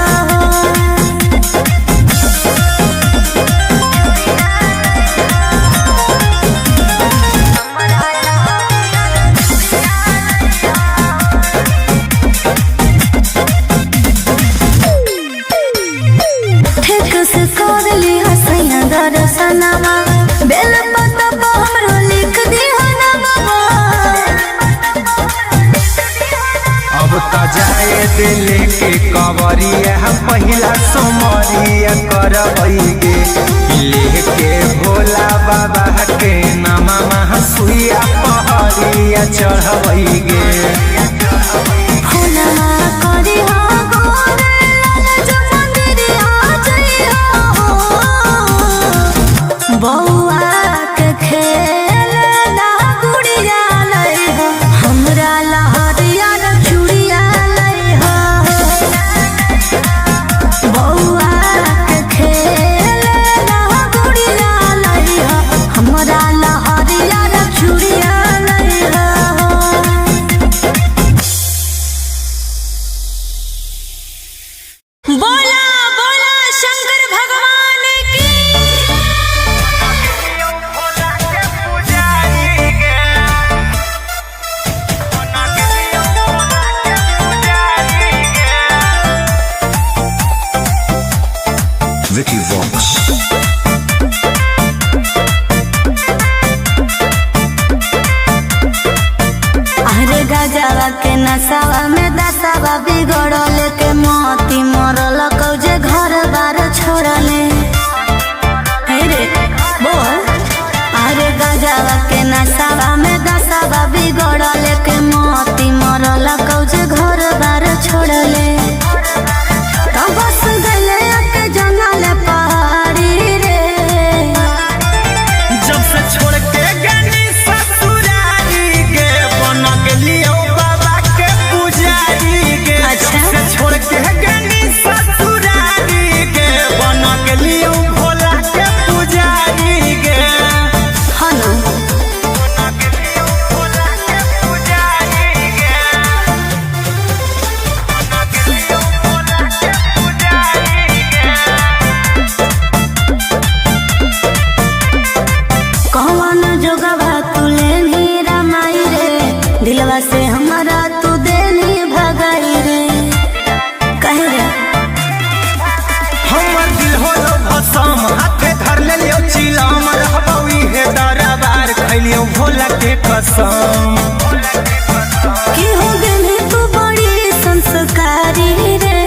ठीक से कर ली हसैया दर्शनमा बेल पत्ता पर हमरो लिख दी हनमा। अब त जाए दिल के कवरिया पहिला सोमरिया करबै गे लेके भोला बाबा के नामा सुइया पहरिया चढ़बै गे। फुलवा करी हो गोरे लाल जो मंदिरिया जइहो बौआ के खेलना गुड़िया लइहो हमरा लहरिया रे चूड़िया लइहो बौआ के खेलना गुड़िया लइहो हमरा लहरिया रे चूड़िया लइहो। बोला बोला शंकर भगवान की Vicky Vox. अरे गजवा के नसावा में दसावा बिगड़ल के मोती मरल कौजे घर बार छोड़ले। हे रे बोल अरे गजवा के नसावा में दसावा बिगड़ल के मोती मरल कौजे घर बार छोड़ले। दिलवा से हमारा तू देनी भगाई रे कहे रे हमर दिल होलो भसम हाथे धर ले लियो चिलम रहबई हे दरबार खैलियो भोला के कसम की हो गई तू बड़ी संस्कारी रे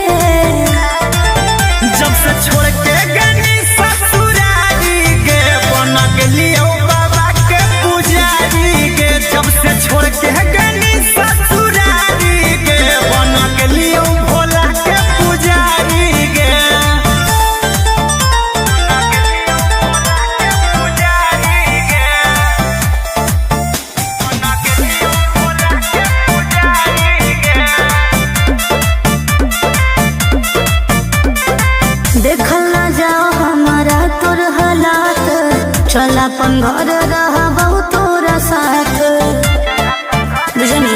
जब से छोड़ के गनी ससुरारी गे बन गेलियो बाबा के पुजारी गे जब से छोड़ के गनी ससुरारी गे बन गेलियो भोला के पुजारी गे देखल ना जाओ हमारा तोर हालात चल अपन घर रहबो तोरा साथ बुझनी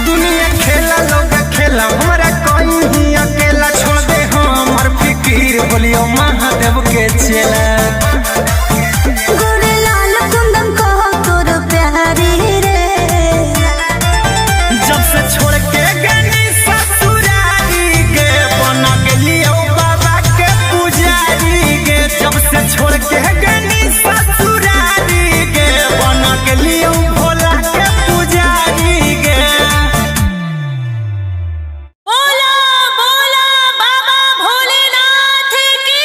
दुनिया खेला लोग खेला हमरा कोई ही अकेला छोड़ दे हमर फिकीर बोलियो महादेव के चेला गोरे लाल कुंदन कहो तोर प्यारी रे जब से छोड़ के गनी ससुरारी गे बन गेलियो बाबा के पुजारी गे जब से छोड़ के गनी ससुरारी गे बन गेलियो भोला के पुजारी गे बोला बोला बाबा भोलेनाथ की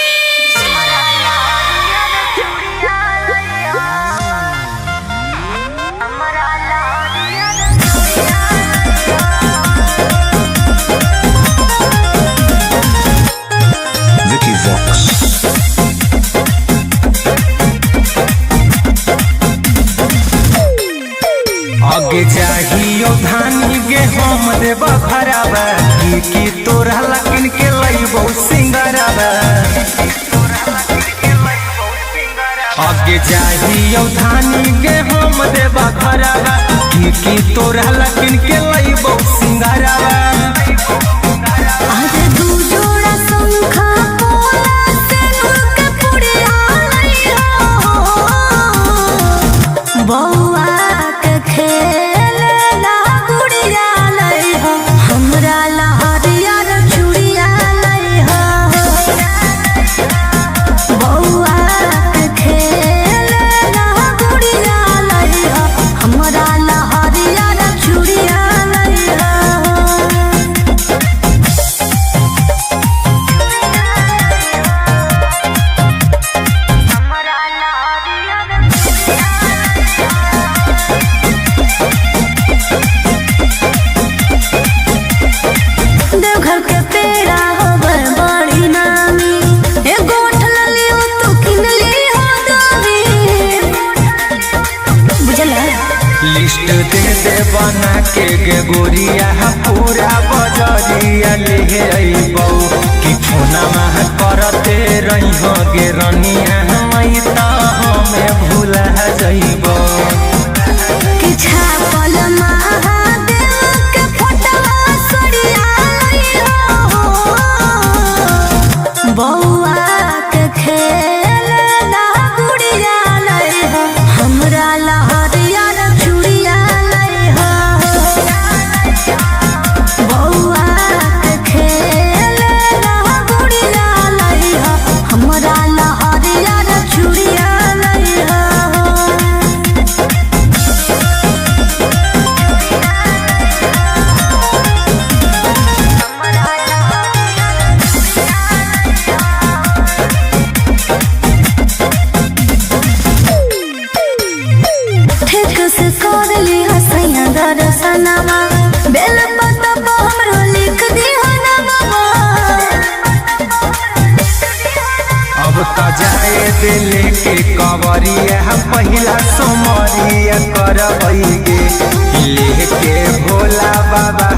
Vicky Vox. आगे जाहियो धानी गे हम देव खराबा की तोरा लकिन के लइबो सिंगराबा आगे जाहियो धानी गे हम देव खराबा की तोरा लकिन के लइबो सिंगराबा आज दू जोड़ा शंखा पोला सिंदूर के पुड़िया लइहो बौआ के खेलना गुड़िया लइहो हमरा लहरिया चूड़िया लइहो बौआ के खेलना गुड़िया लइहो हमरा लहरिया चूड़िया लइहो देवघर के पेड़ा होवे बड़ी नामी एगो उठल लियो तू किन ली हो दामी बुझला लिस्ट दे दे बना के गे गोरिया पूरा बजरिया ले अइबौ कि फोना मह करते रहिहो गे रनिया मई त हमें भूला जइबौ कि छापल महादेव के फोटवा सड़िया लइहो बौआ के खेलना गुड़िया लइहो हमरा लहरिया चूड़िया लइहो बौआ के खेलना गुड़िया लइहो हमरा लहरिया चूड़िया लइहो ठीक से कर ली हसैया दर्शनमा बेल पत्ता पर हमरो लिख दी हनवा अब त जाए दिल के कवरिया पहिला सोमरिया करबई गे लेके भोला बाबा